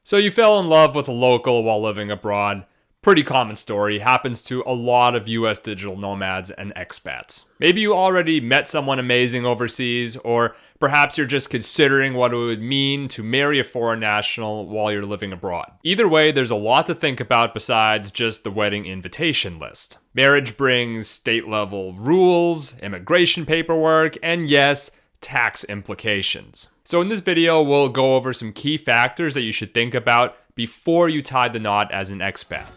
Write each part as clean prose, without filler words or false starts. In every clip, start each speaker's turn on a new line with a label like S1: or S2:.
S1: So you fell in love with a local while living abroad. Pretty common story, happens to a lot of US digital nomads and expats. Maybe you already met someone amazing overseas, or perhaps you're just considering what it would mean to marry a foreign national while you're living abroad. Either way, there's a lot to think about besides just the wedding invitation list. Marriage brings state-level rules, immigration paperwork, and yes, tax implications. So in this video, we'll go over some key factors that you should think about before you tie the knot as an expat.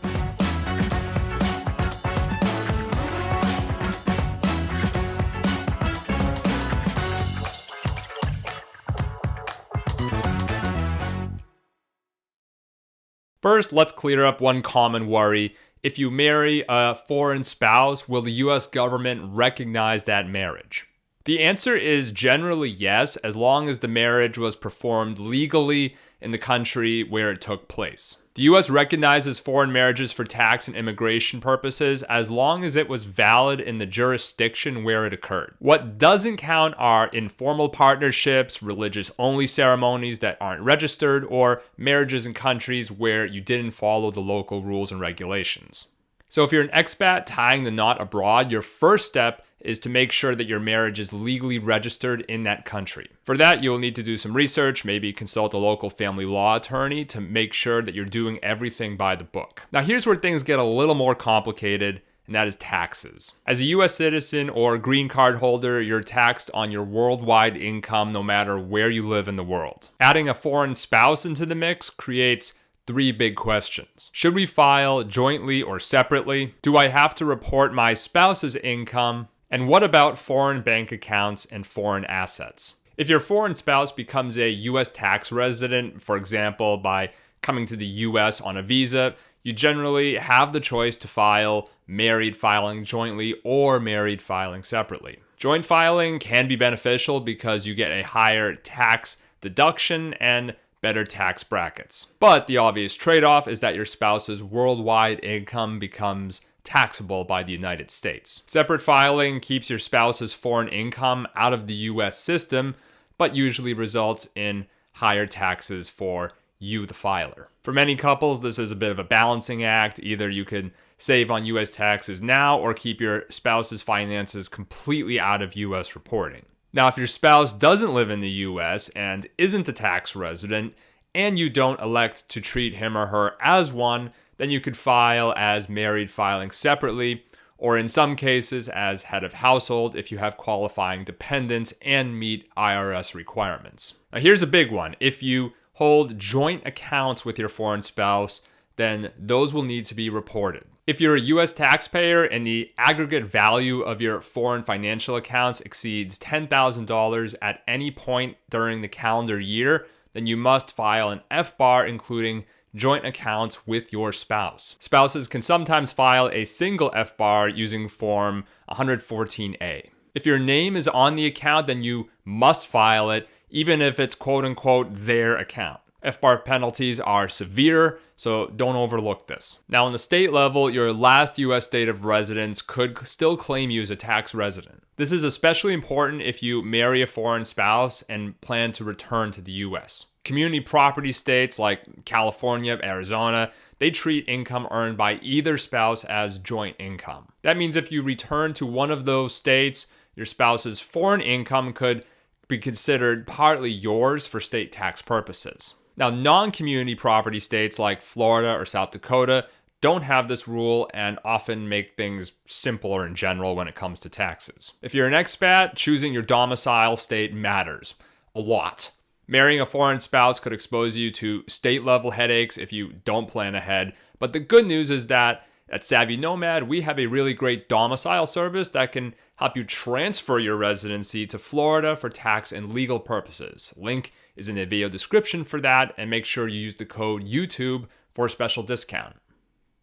S1: First, let's clear up one common worry. If you marry a foreign spouse, will the US government recognize that marriage? The answer is generally yes, as long as the marriage was performed legally in the country where it took place. The US recognizes foreign marriages for tax and immigration purposes as long as it was valid in the jurisdiction where it occurred. What doesn't count are informal partnerships, religious-only ceremonies that aren't registered, or marriages in countries where you didn't follow the local rules and regulations. So if you're an expat tying the knot abroad, your first step is to make sure that your marriage is legally registered in that country. For that, you'll need to do some research, maybe consult a local family law attorney to make sure that you're doing everything by the book. Now here's where things get a little more complicated, and that is taxes. As a US citizen or green card holder, you're taxed on your worldwide income no matter where you live in the world. Adding a foreign spouse into the mix creates three big questions. Should we file jointly or separately? Do I have to report my spouse's income? And what about foreign bank accounts and foreign assets? If your foreign spouse becomes a US tax resident, for example, by coming to the US on a visa, you generally have the choice to file married filing jointly or married filing separately. Joint filing can be beneficial because you get a higher tax deduction and better tax brackets. But the obvious trade-off is that your spouse's worldwide income becomes taxable by the United States. Separate filing keeps your spouse's foreign income out of the US system, but usually results in higher taxes for you, the filer. For many couples, this is a bit of a balancing act. Either you can save on US taxes now or keep your spouse's finances completely out of US reporting. Now, if your spouse doesn't live in the US and isn't a tax resident, and you don't elect to treat him or her as one, then you could file as married filing separately, or in some cases as head of household if you have qualifying dependents and meet IRS requirements. Now here's a big one. If you hold joint accounts with your foreign spouse, then those will need to be reported. If you're a US taxpayer and the aggregate value of your foreign financial accounts exceeds $10,000 at any point during the calendar year, then you must file an FBAR including joint accounts with your spouse. Spouses can sometimes file a single FBAR using Form 114A. If your name is on the account, then you must file it, even if it's quote-unquote their account. FBAR penalties are severe, so don't overlook this. Now, on the state level, your last US state of residence could still claim you as a tax resident. This is especially important if you marry a foreign spouse and plan to return to the US. Community property states like California, Arizona, they treat income earned by either spouse as joint income. That means if you return to one of those states, your spouse's foreign income could be considered partly yours for state tax purposes. Now, non-community property states like Florida or South Dakota don't have this rule and often make things simpler in general when it comes to taxes. If you're an expat, choosing your domicile state matters a lot. Marrying a foreign spouse could expose you to state-level headaches if you don't plan ahead, but the good news is that at Savvy Nomad, we have a really great domicile service that can help you transfer your residency to Florida for tax and legal purposes. Link is in the video description for that, and make sure you use the code YouTube for a special discount.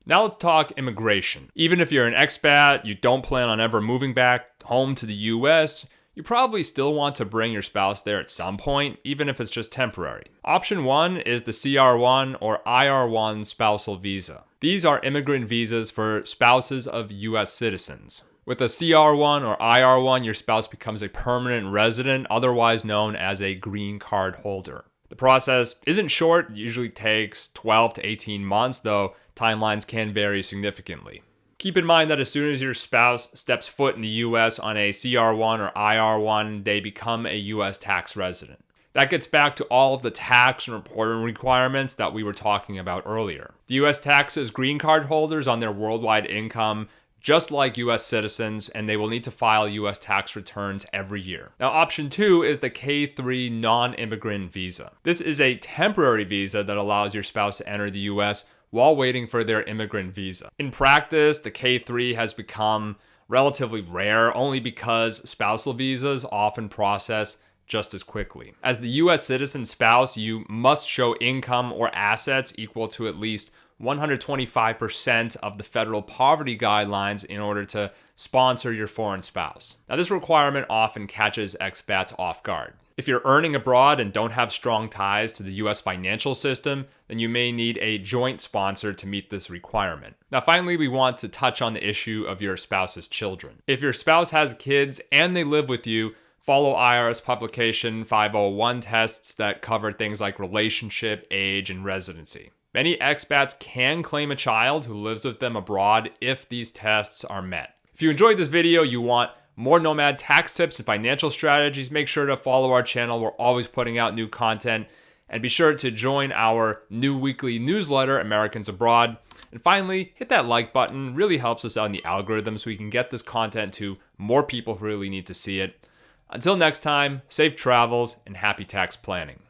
S1: Now let's talk immigration. Even if you're an expat, you don't plan on ever moving back home to the US, you probably still want to bring your spouse there at some point, even if it's just temporary. Option 1 is the CR1 or IR1 spousal visa. These are immigrant visas for spouses of US citizens. With a CR1 or IR1, your spouse becomes a permanent resident, otherwise known as a green card holder. The process isn't short, it usually takes 12 to 18 months, though timelines can vary significantly. Keep in mind that as soon as your spouse steps foot in the US on a CR1 or IR1, they become a US tax resident. That gets back to all of the tax and reporting requirements that we were talking about earlier. The US taxes green card holders on their worldwide income just like US citizens, and they will need to file US tax returns every year. Now, option 2 is the K3 non-immigrant visa. This is a temporary visa that allows your spouse to enter the US while waiting for their immigrant visa. In practice, the K3 has become relatively rare only because spousal visas often process just as quickly. As the US citizen spouse, you must show income or assets equal to at least 125% of the federal poverty guidelines in order to sponsor your foreign spouse. Now, this requirement often catches expats off guard. If you're earning abroad and don't have strong ties to the US financial system, then you may need a joint sponsor to meet this requirement. Now, finally, we want to touch on the issue of your spouse's children. If your spouse has kids and they live with you, follow IRS publication 501 tests that cover things like relationship, age, and residency. Many expats can claim a child who lives with them abroad if these tests are met. If you enjoyed this video, you want more Nomad tax tips and financial strategies, make sure to follow our channel. We're always putting out new content. And be sure to join our new weekly newsletter, Americans Abroad. And finally, hit that like button. Really helps us out in the algorithm so we can get this content to more people who really need to see it. Until next time, safe travels and happy tax planning.